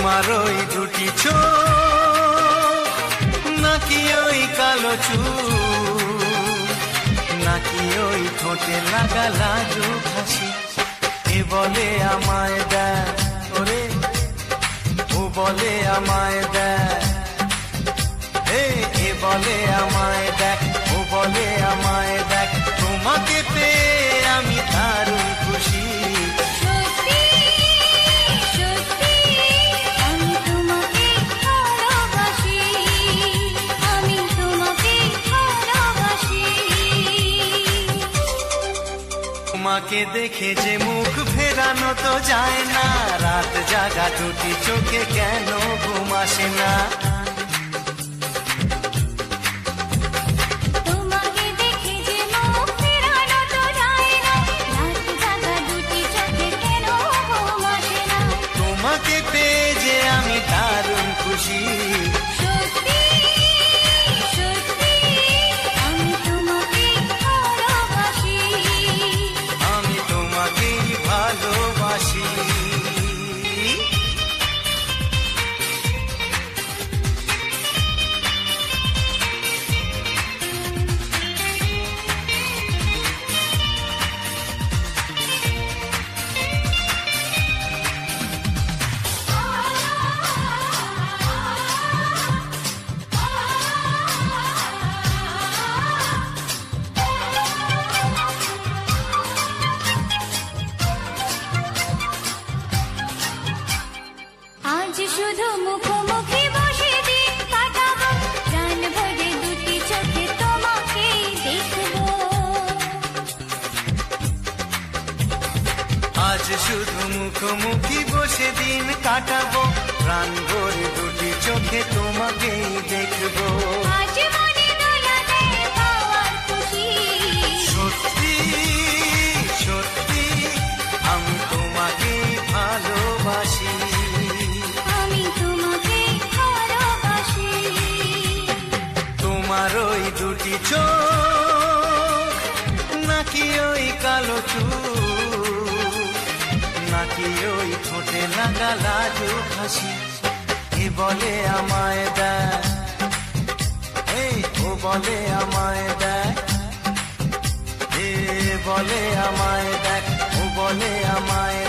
তোমার ওই দুটি চোখ নাকি ওই কালো চুল নাকি ওই ঠোঁটে লাগা লাজুক হাসি এ বলে আমায় দেয় ওরে ও বলে আমায় দেয় এ বলে আমায় দেখ ও বলে আমায় দেখ তোমাকে পেয়ে আমি দারুণ খুশি তোমাকে দেখে যে মুখ ফেরানো তো যায় না রাত জাগা দুটি চোখে কেন ঘুম আসে না তোমাকে দেখে যে মুখ ফেরানো তো যায় না রাত জাগা দুটি চোখে কেন ঘুম আসে না তোমাকে পেয়ে যে আমি দারুণ খুশি আজ শুধু মুখোমুখি বসে দিন কাটাবো প্রাণ ভরে দুটি চোখে তোমাকে দেখবো আজ শুধু মুখোমুখি বসে দিন কাটাবো প্রাণ ভরে দুটি চোখে তোমাকেই দেখবো আজ মনে দোলা দেয় পাওয়ার খুশি সত্যি সত্যি আমি তোমাকে ভালোবাসি আমি তোমাকে ভালোবাসি তোমার ওই দুটি চোখ নাকি ওই কালো চুল নাকি ওই ঠোঁটে লাগা লাজুক হাসি এ বলে আমায় দেয় ও বলে আমায় দেয় এ বলে আমায় দেখ ও বলে আমায়